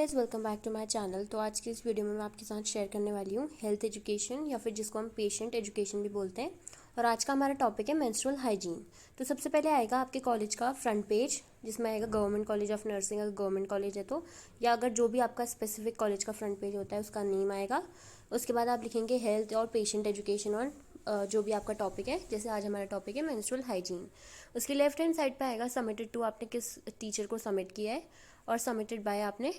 Guys, welcome back to my channel. तो आज की इस वीडियो में मैं आपके साथ शेयर करने वाली हूँ हेल्थ एजुकेशन या फिर जिसको हम पेशेंट एजुकेशन भी बोलते हैं। और आज का हमारा टॉपिक है मेंस्ट्रुअल हाइजीन। तो सबसे पहले आएगा आपके कॉलेज का फ्रंट पेज, जिसमें आएगा गवर्नमेंट कॉलेज ऑफ नर्सिंग। अगर गवर्नमेंट कॉलेज है तो, या अगर जो भी आपका स्पेसिफिक कॉलेज का फ्रंट पेज होता है उसका नेम आएगा। उसके बाद आप लिखेंगे हेल्थ और पेशेंट एजुकेशन और जो भी आपका टॉपिक है, जैसे आज हमारा टॉपिक है मेंस्ट्रुअल हाइजीन। उसकी लेफ्ट हैंड साइड पे आएगा सबमिटेड टू, आपने किस टीचर को सबमिट किया है, और सबमिटेड बाय आपने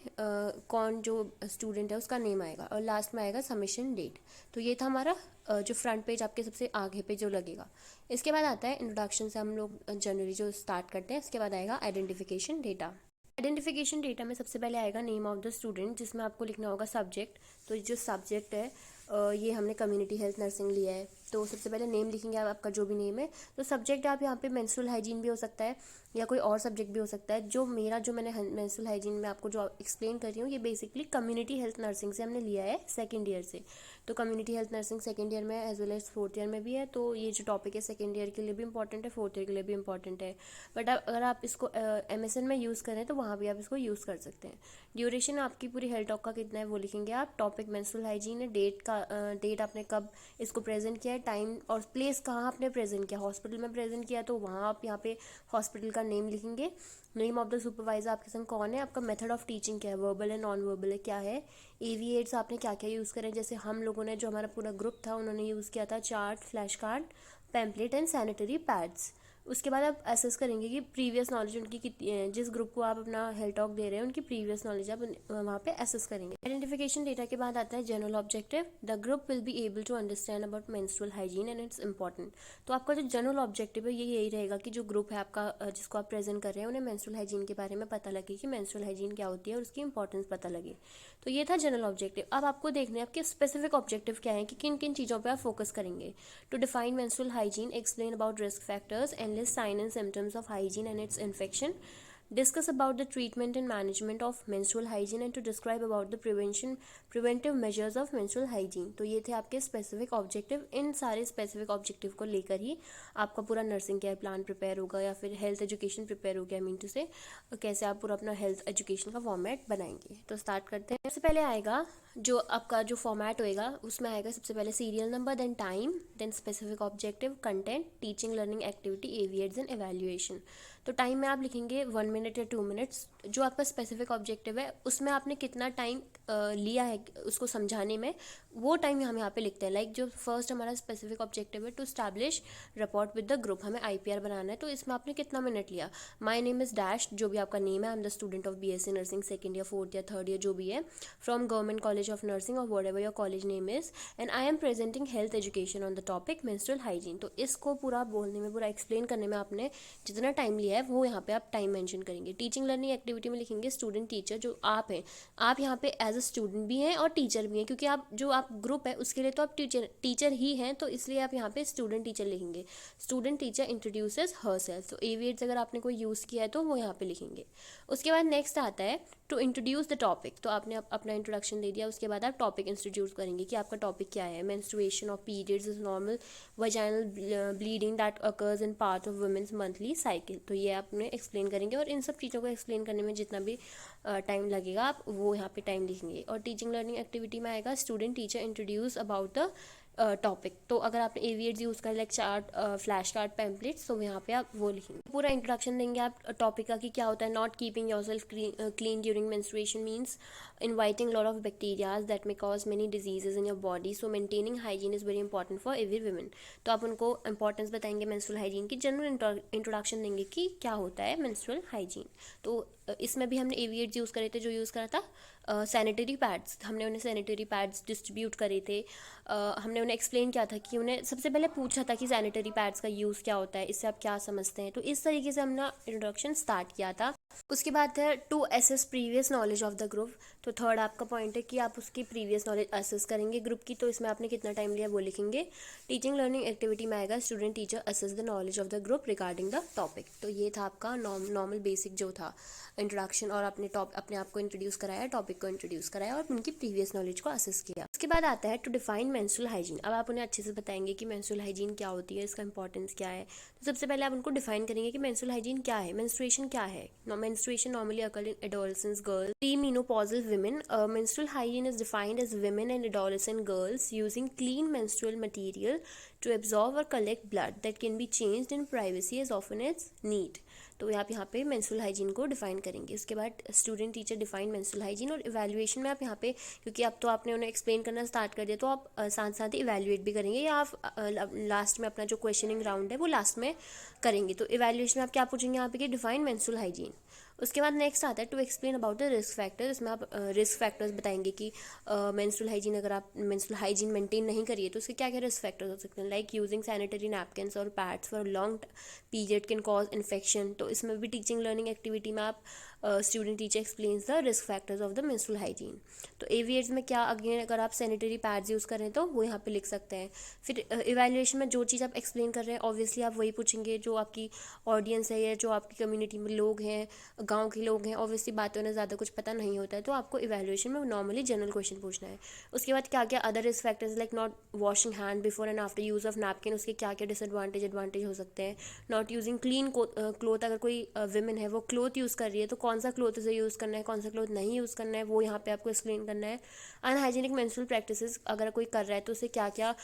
कौन जो स्टूडेंट है उसका नेम आएगा, और लास्ट में आएगा सबमिशन डेट। तो ये था हमारा जो फ्रंट पेज आपके सबसे आगे पे जो लगेगा। इसके बाद आता है इंट्रोडक्शन से हम लोग जनरली जो स्टार्ट करते हैं। इसके बाद आएगा आइडेंटिफिकेशन डेटा। आइडेंटिफिकेशन डेटा में सबसे पहले आएगा नेम ऑफ द स्टूडेंट, जिसमें आपको लिखना होगा सब्जेक्ट। तो जो सब्जेक्ट है ये हमने कम्युनिटी हेल्थ नर्सिंग लिया है, तो सबसे पहले नेम लिखेंगे आप, आपका जो भी नेम है। तो सब्जेक्ट आप यहाँ पे मेंस्ट्रुअल हाइजीन भी हो सकता है या कोई और सब्जेक्ट भी हो सकता है। जो मैंने मेंस्ट्रुअल हाइजीन में आपको जो एक्सप्लेन कर रही हूँ, ये बेसिकली कम्युनिटी हेल्थ नर्सिंग से हमने लिया है सेकेंड ईयर से। तो community health nursing second year में as well as fourth year में भी है। तो ये जो टॉपिक है सेकेंड ईयर के लिए भी इंपॉर्टेंट है, फोर्थ ईयर के लिए भी इंपॉर्टेंट है। बट अगर आप इसको MSN में यूज़ करें तो वहाँ भी आप इसको यूज़ कर सकते हैं। ड्यूरेशन आपकी पूरी हेल्थ टॉक का कितना है वो लिखेंगे आप। टॉपिक मेंस्ट्रुअल हाइजीन है। डेट आपने कब इसको प्रेजेंट किया है, टाइम और प्लेस कहाँ आपने प्रेजेंट किया, हॉस्पिटल में प्रेजेंट किया तो वहाँ आप यहाँ पे हॉस्पिटल का नेम लिखेंगे। नेम ऑफ द सुपरवाइजर, आपके संग कौन है, आपका मेथड ऑफ टीचिंग क्या है, वर्बल है नॉन वर्बल है क्या है, एविएट्स आपने क्या क्या यूज़ करें। जैसे हम लोगों ने, जो हमारा पूरा ग्रुप था, उन्होंने यूज़ किया था chart, flash card, pamphlet and sanitary pads. उसके बाद आप असेस करेंगे कि प्रीवियस नॉलेज उनकी कितनी है। जिस ग्रुप को आप अपना हेल्थ टॉक दे रहे हैं उनकी प्रीवियस नॉलेज आप वहाँ पे असेस करेंगे। आइडेंटिफिकेशन डेटा के बाद आता है general objective. The group will be able to understand about menstrual hygiene and its important. तो आपका जो जनरल ऑब्जेक्टिव है ये यही रहेगा कि जो ग्रुप है आपका, जिसको आप प्रेजेंट कर रहे हैं, उन्हें मेंस्ट्रुअल हाइजीन के बारे में पता लगे कि मेंस्ट्रुअल हाइजीन क्या होती है और उसकी इंपॉर्टेंस पता लगे। तो ये था जनरल ऑब्जेक्टिव। अब आपको देखना है आपके स्पेसिफिक ऑब्जेक्टिव क्या है, कि किन किन चीज़ों पे आप फोकस करेंगे। To define menstrual hygiene, explain about risk factors and list sign and symptoms of hygiene and its infection, discuss about the treatment and management of menstrual hygiene and to describe about the preventive measures of menstrual hygiene। तो ये थे आपके specific objective. इन सारे specific objective को लेकर ही आपका पूरा nursing care plan prepare होगा या फिर हेल्थ एजुकेशन प्रिपेयर हो गया। मीन टू से कैसे आप पूरा अपना हेल्थ एजुकेशन का फॉर्मेट बनाएंगे। तो स्टार्ट करते हैं। सबसे पहले आएगा जो आपका जो फॉर्मेट होएगा, उसमें आएगा सबसे पहले serial number, then time, then specific objective, content, teaching learning activity, AV aids and evaluation. तो टाइम में आप लिखेंगे 1 मिनट या 2 मिनट्स। जो आपका स्पेसिफिक ऑब्जेक्टिव है उसमें आपने कितना टाइम लिया है उसको समझाने में, वो टाइम हम यहाँ पे लिखते हैं। लाइक जो फर्स्ट हमारा स्पेसिफिक ऑब्जेक्टिव है to establish report with the group, हमें IPR बनाना है, तो इसमें आपने कितना मिनट लिया। माई नेम इज़ डैश, जो भी आपका नेम है, I am the student of BSc nursing second या फोर्थ या थर्ड ईयर जो भी है, from government college of nursing और whatever your college name is, and I am presenting health education on the topic menstrual hygiene. तो इसको पूरा बोलने में, पूरा एक्सप्लेन करने में आपने जितना टाइम लिया है वो यहाँ पे आप टाइम मेंशन करेंगे। टीचिंग लर्निंग एक्टिविटी में लिखेंगे स्टूडेंट टीचर, जो आप हैं, आप यहाँ पे एज अ स्टूडेंट भी हैं और टीचर भी हैं, क्योंकि आप ग्रुप है उसके लिए तो आप टीचर ही हैं, तो इसलिए आप यहाँ पे स्टूडेंट टीचर लिखेंगे। स्टूडेंट टीचर इंट्रोड्यूसेस हरसेल्फ, तो एविएट्स अगर आपने कोई यूज़ किया है तो वो यहाँ पे लिखेंगे। उसके बाद नेक्स्ट आता है टू इंट्रोड्यूस द टॉपिक। तो आपने अपना इंट्रोडक्शन दे दिया, उसके बाद आप टॉपिक इंट्रोड्यूस करेंगे कि आपका टॉपिक क्या है। Menstruation of periods is normal vaginal bleeding that occurs in part of women's monthly cycle. तो ये आपने एक्सप्लेन करेंगे, और इन सब चीज़ों को एक्सप्लेन करने में जितना भी टाइम लगेगा आप वो यहाँ पे टाइम लिखेंगे। और टीचिंग लर्निंग एक्टिविटी में आएगा student teacher introduce about the topic. तो अगर आपने एविएट्स यूज़ कर like chart, flash card, pamphlets, तो यहाँ पे आप वो लिखेंगे। पूरा इंट्रोडक्शन देंगे आप टॉपिक का कि क्या होता है। Not keeping yourself clean during menstruation means inviting lot of bacterias that may cause many diseases in your body, so maintaining hygiene is very important for every women. तो आप उनको इंपॉर्टेंस बताएंगे मेंस्ट्रुअल हाइजीन की, general introduction देंगे कि क्या होता है मेंस्ट्रुअल हाइजीन। तो इसमें भी हमने एविएट्स यूज़ करे थे। जो यूज़ करा था सैनिटरी पैड्स, हमने उन्हें सैनिटरी पैड्स डिस्ट्रीब्यूट करे थे। हमने उन्हें एक्सप्लेन किया था कि उन्हें सबसे पहले पूछा था कि सैनिटरी पैड्स का यूज़ क्या होता है, इससे आप क्या समझते हैं। तो इस तरीके से हमने इंट्रोडक्शन स्टार्ट किया था। उसके बाद है to assess previous knowledge of the group. तो थर्ड आपका पॉइंट है कि आप उसकी प्रीवियस नॉलेज असेस करेंगे ग्रुप की, तो इसमें आपने कितना टाइम लिया वो लिखेंगे। टीचिंग लर्निंग एक्टिविटी में आएगा student teacher assess the knowledge of the group regarding the topic. तो ये था आपका नॉर्मल बेसिक जो था इंट्रोडक्शन, और अपने आप को इंट्रोड्यूस कराया, टॉपिक को इंट्रोड्यूस कराया और उनकी प्रीवियस नॉलेज को असेस किया। उसके बाद आता है टू डिफाइन मेंस्ट्रुअल हाइजीन। अब आप उन्हें अच्छे से बताएंगे कि मेंस्ट्रुअल हाइजीन क्या होती है, इसका इंपॉर्टेंस क्या है। सबसे पहले आप उनको डिफाइन करेंगे कि मेंस्ट्रुअल हाइजीन क्या है, मेंस्ट्रुएशन क्या है। Menstruation normally occur in adolescents girls, premenopausal women. Menstrual hygiene is defined as women and adolescent girls using clean menstrual material to absorb or collect blood that can be changed in privacy as often as need. तो आप यहाँ पे menstrual hygiene को define करेंगे। उसके बाद student teacher define menstrual hygiene, और evaluation में आप यहाँ पे, क्योंकि अब तो आपने उन्हें एक्सप्लेन करना स्टार्ट कर दिया, तो आप साथ साथ ही इवैल्यूएट भी करेंगे, या आप लास्ट में अपना जो क्वेश्चनिंग राउंड है वो लास्ट में करेंगे। तो इवैल्यूएशन में आप क्या पूछेंगे यहाँ पे कि डिफाइन मेंस्ट्रुअल हाइजीन। उसके बाद नेक्स्ट आता है to explain about the risk factor. इसमें आप रिस्क फैक्टर्स बताएंगे कि मेंस्ट्रुअल हाइजीन, अगर आप मेंस्ट्रुअल हाइजीन मेंटेन नहीं करिए तो उसके क्या क्या रिस्क फैक्टर्स हो सकते हैं, लाइक यूजिंग सैनिटरी नैपकिन्स और pads for long period can cause infection. तो इसमें भी टीचिंग लर्निंग एक्टिविटी में आप student teacher explains the risk factors of the menstrual hygiene. तो एवियर्स में क्या, अगेन अगर आप सैनिटरी पैड्स यूज़ कर रहे हैं तो वो यहाँ पे लिख सकते हैं। फिर इवैल्यूएशन में जो चीज़ आप एक्सप्लेन कर रहे हैं ऑब्वियसली आप वही पूछेंगे। जो आपकी ऑडियंस है या जो आपकी कम्युनिटी में लोग हैं, गांव के लोग हैं, ऑब्वियसली बातों में ज़्यादा कुछ पता नहीं होता है, तो आपको इवैल्यूएशन में नॉर्मली जनरल क्वेश्चन पूछना है। उसके बाद क्या क्या other risk factors, like not washing hand before and after use of napkin, उसके क्या क्या डिसएडवांटेज एडवांटेज हो सकते हैं। नॉट यूजिंग क्लीन क्लोथ, अगर कोई विमेन है वो क्लोथ यूज़ कर रही है तो कौन सा क्लोथ उसे यूज़ करना है, कौन सा क्लोथ नहीं यूज़ करना है, वो यहाँ पे आपको एक्सप्लेन करना है। अनहाइजीनिक मेंस्ट्रुअल प्रैक्टिसेस, अगर कोई कर रहा है तो उसे क्या क्या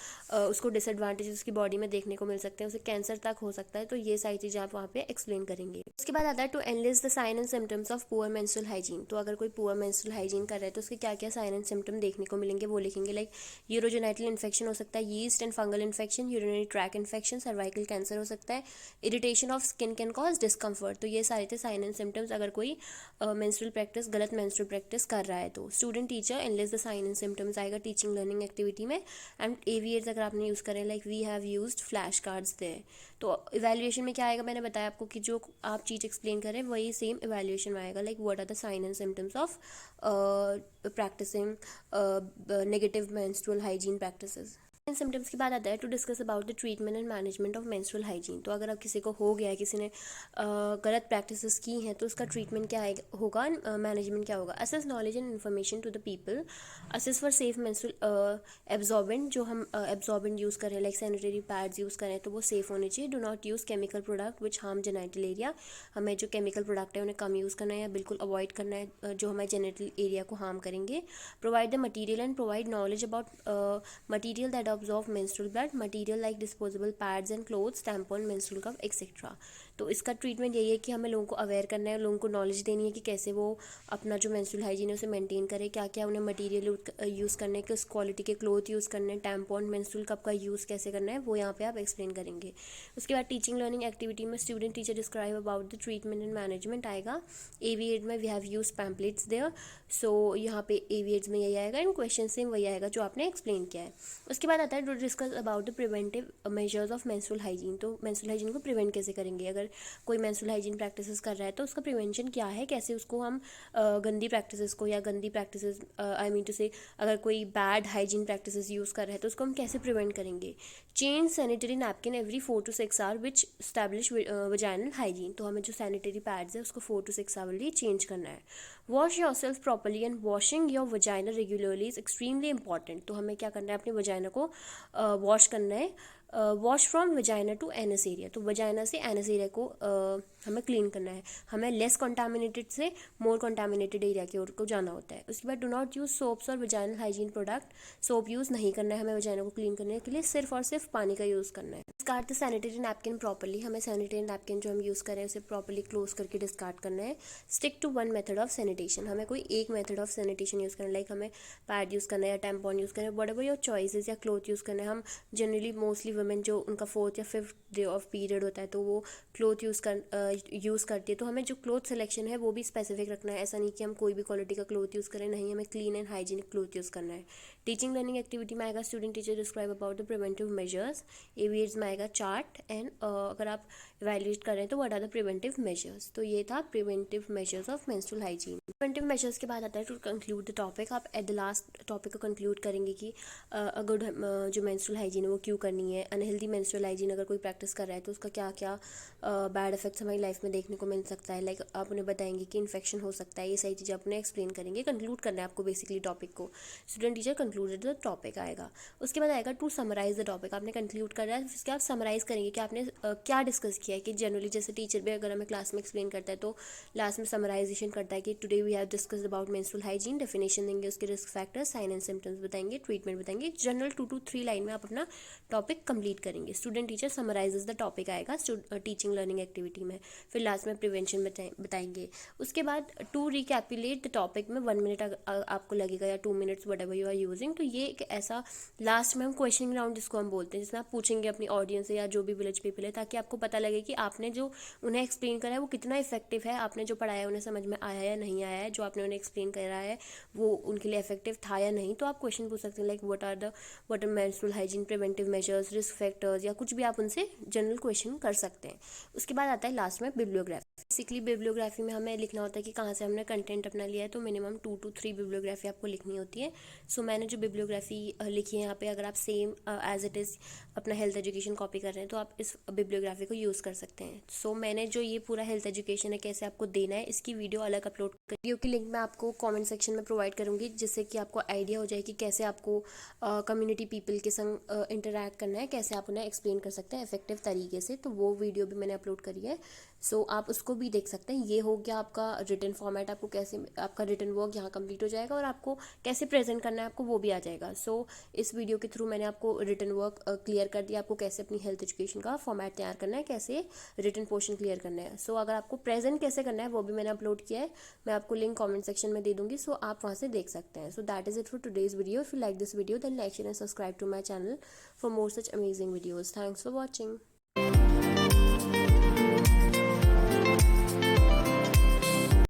उसको डिसएडवांटेज उसकी बॉडी में देखने को मिल सकते हैं, उसे कैंसर तक हो सकता है, तो ये सारी चीज़ें आप वहाँ पे एक्सप्लेन करेंगे। उसके बाद आता है to enlist the sign and symptoms of poor menstrual hygiene. तो अगर कोई पुअर मेंस्ट्रुअल हाइजीन कर रहा है तो उसके क्या क्या साइन एंड सिम्टम देखने को मिलेंगे वो लिखेंगे, लाइक यूरोजेनाइटल इन्फेक्शन हो सकता है, yeast and fungal infection, urinary tract infection, cervical cancer हो सकता है, irritation of skin can cause discomfort. तो ये सारे थे साइन एंड सिम्टम्स अगर कोई मेंस्ट्रुअल प्रैक्टिस, गलत मेंस्ट्रुअल प्रैक्टिस कर रहा है तो। Student teacher enlist the sign and symptoms आएगा टीचिंग लर्निंग एक्टिविटी में। एंड एवियर्स अगर आपने यूज़ करें, like we have used flash cards there. तो इवैल्यूएशन में क्या आएगा, मैंने बताया आपको कि जो आप चीज़ एक्सप्लेन करें वही सेम इवैल्यूएशन में आएगा, like what are the sign and symptoms of practicing negative menstrual hygiene practices. Symptoms की बात आता है to discuss about the treatment and management of menstrual hygiene. तो अगर अब किसी को हो गया है, किसी ने गलत प्रैक्टिसेस की हैं, तो उसका ट्रीटमेंट क्या होगा, मैनेजमेंट क्या होगा। Assess knowledge and information to the people, assess for safe menstrual absorbent, जो हम एब्जॉर्बेंट यूज़ करें लाइक सैनिटरी पैड्स यूज़ करें तो वो सेफ़ होने चाहिए। Do not use chemical product which harm genital area, हमें जो केमिकल प्रोडक्ट है उन्हें कम यूज़ करना है या बिल्कुल अवॉइड करना है जो हमारे जेनिटल एरिया को हार्म करेंगे। Provide the material and provide knowledge about material that absorb menstrual blood, material like disposable pads and clothes, tampon, menstrual cup, etc. तो इसका ट्रीटमेंट यही है कि हमें लोगों को अवेयर करना है, लोगों को नॉलेज देनी है कि कैसे वो अपना जो मेंस्ट्रुअल हाइजीन है उसे मेंटेन करें, क्या क्या उन्हें मटेरियल यूज़ करना है, किस क्वालिटी के क्लोथ यूज़ करने हैं, टैम्पॉन, मेंस्ट्रुअल कप का यूज़ कैसे करना है, वो यहाँ पे आप एक्सप्लेन करेंगे। उसके बाद टीचिंग लर्निंग एक्टिविटी में student teacher describe about the treatment and management आएगा। एविएट में we have use pamphlets there, so यहाँ पे एविएट्स में यही आएगा एंड क्वेश्चन सेम वही आएगा जो आपने एक्सप्लेन किया है। उसके बाद आता है to discuss about the preventive measures of menstrual hygiene. तो मेंस्ट्रुअल हाइजीन को प्रिवेंट कैसे करेंगे, अगर कोई मेंस्ट्रुअल हाइजीन प्रैक्टिसेस कर रहा है तो उसका प्रिवेंशन क्या है, कैसे उसको हम गंदी प्रैक्टिसेस को या गंदी प्रैक्टिसेस आई मीन टू से अगर कोई बैड हाइजीन प्रैक्टिसेस यूज़ कर रहा है तो उसको हम कैसे प्रिवेंट करेंगे। Change sanitary napkin every 4 to 6 hour which establish vaginal hygiene. तो हमें जो सैनिटरी पैड्स है उसको 4 to 6 आवर चेंज करना है। Wash your self properly and washing your vagina regularly is extremely important. तो हमें क्या करना है, अपनी वजाइना को वॉश करना है। Wash from vagina to anus area, तो वजाइना से एनस एरिया को हमें क्लीन करना है। हमें लेस कॉन्टामिनेटेड से मोर कॉन्टामिनेटेड एरिया की ओर को जाना होता है। उसके बाद डू नॉट यूज़ सोप्स और vaginal hygiene product, soap use नहीं करना है हमें वजाइना को क्लीन करने के लिए, सिर्फ और सिर्फ पानी का यूज़ करना है। Discard the sanitary napkin properly, हमें सैनिटरी नैपकिन जो हम यूज़ करें उसे प्रॉपरली क्लोज करके डिस्कार्ड करना है। Stick to one method of sanitation, हमें कोई एक मेथड ऑफ सैनिटेशन यूज़ करना है, लाइक हमें पैड यूज़ करना है या टैम्पॉन यूज़ करना है, व्हाटएवर योर चॉइसेस, या क्लोथ यूज़ करना है। हम जनरली मोस्टली वुमेन जो उनका 4th या 5th डे ऑफ पीरियड होता है तो वो क्लोथ यूज़ करती है, तो हमें जो क्लोथ सिलेक्शन है वो भी स्पेसिफिक रखना है। ऐसा नहीं कि हम कोई भी क्वालिटी का क्लोथ यूज़ करें, नहीं, हमें clean and hygienic cloth use करना है। टीचिंग लर्निंग एक्टिविटी में आएगा student teacher describe about the preventive measures, एविएट्स में आएगा चार्ट एंड अगर आप इवैल्यूएट करें तो what are the preventive measures. तो ये था preventive measures of menstrual hygiene. Preventive measures के बाद आता है टू कंक्लूड द टॉपिक। आप एट द लास्ट टॉपिक को कंक्लूड करेंगे कि गुड जो मेंस्ट्रुअल हाइजीन है वो क्यों करनी है। अनहेल्दी मेंस्ट्रुअल हाइजीन अगर कोई प्रैक्टिस कर रहा है तो उसका क्या क्या बैड इफेक्ट्स हमारी लाइफ में देखने को मिल सकता है। लाइक आप उन्हें बताएंगे कि इन्फेक्शन हो सकता है, ये सारी चीज़ें अपने एक्सप्लेन करेंगे। कंक्लूड करना है आपको बेसिकली टॉपिक को। Student teacher concluded the topic आएगा। उसके बाद आएगा टू समराइज द टॉपिक। आपने कंक्लूड कर रहा है, उसके आप समराइज करेंगे कि आपने क्या डिस्कस किया है। कि जनरली जैसे टीचर भी अगर हमें क्लास में एक्सप्लेन करता है तो लास्ट में समराइजेशन करता है कि today we have discussed about menstrual hygiene, definition देंगे, उसके risk factors, sign and symptoms बताएंगे, ट्रीटमेंट बताएंगे। जनरल 2 to 3 लाइन में आप अपना टॉपिक कंप्लीट करेंगे। Student teacher summarises the topic आएगा टीचिंग लर्निंग एक्टिविटी में। फिर लास्ट में प्रिवेंशन बताएंगे। उसके बाद टू रिकैपुलेट द टॉपिक में 1 मिनट आपको लगेगा या 2 minutes whatever you are using. तो ये एक ऐसा लास्ट में हम क्वेश्चनिंग राउंड जिसको हम बोलते हैं, जिसमें आप पूछेंगे अपनी ऑडियंस से या जो भी विलेज पीपल है, ताकि आपको पता लगे कि आपने जो उन्हें एक्सप्लेन करा है वो कितना इफेक्टिव है, आपने जो पढ़ाया है उन्हें समझ में आया या नहीं आया है, जो आपने उन्हें एक्सप्लेन करा है वो उनके लिए इफेक्टिव था या नहीं। तो आप क्वेश्चन पूछ सकते हैं like what are menstrual hygiene preventive measures, risk factors, या कुछ भी आप उनसे जनरल क्वेश्चन कर सकते हैं। उसके बाद आता है लास्ट में बिब्लियोग्राफी। बेसिकली बिब्लियोग्राफी में हमें लिखना होता है कि कहाँ से हमने कंटेंट अपना लिया है। तो मिनिमम 2 to 3 बिब्लियोग्राफी आपको लिखनी होती है। सो मैंने जो बिब्लियोग्राफी लिखी है यहाँ पे, अगर आप सेम एज इट इज़ अपना हेल्थ एजुकेशन कॉपी कर रहे हैं तो आप इस बिब्लियोग्राफी को यूज़ कर सकते हैं। सो मैंने जो ये पूरा हेल्थ एजुकेशन है कैसे आपको देना है, इसकी वीडियो अलग अपलोड वीडियो की लिंक मैं आपको कमेंट सेक्शन में प्रोवाइड करूँगी, जिससे कि आपको आइडिया हो जाए कि कैसे आपको कम्युनिटी पीपल के संग इंटरैक्ट करना है, कैसे आप उन्हें एक्सप्लेन कर सकते हैं इफेक्टिव तरीके से। तो वो वीडियो भी मैंने अपलोड करी है, सो आप उसको भी देख सकते हैं। ये हो गया आपका रिटन फॉर्मेट, आपको कैसे आपका रिटन वर्क यहाँ कंप्लीट हो जाएगा और आपको कैसे प्रेजेंट करना है आपको वो भी आ जाएगा। सो इस वीडियो के थ्रू मैंने आपको रिटन वर्क क्लियर कर दिया, आपको कैसे अपनी हेल्थ एजुकेशन का फॉर्मेट तैयार करना है, कैसे रिटन पोर्शन क्लियर करना है। सो अगर आपको प्रेजेंट कैसे करना है वो भी मैंने अपलोड किया है, मैं आपको लिंक कॉमेंट सेक्शन में दे दूंगी, सो आप वहाँ से देख सकते हैं। So that is it for today's video. If you like this video then like share and subscribe to my channel for more such amazing videos. Thanks for watching.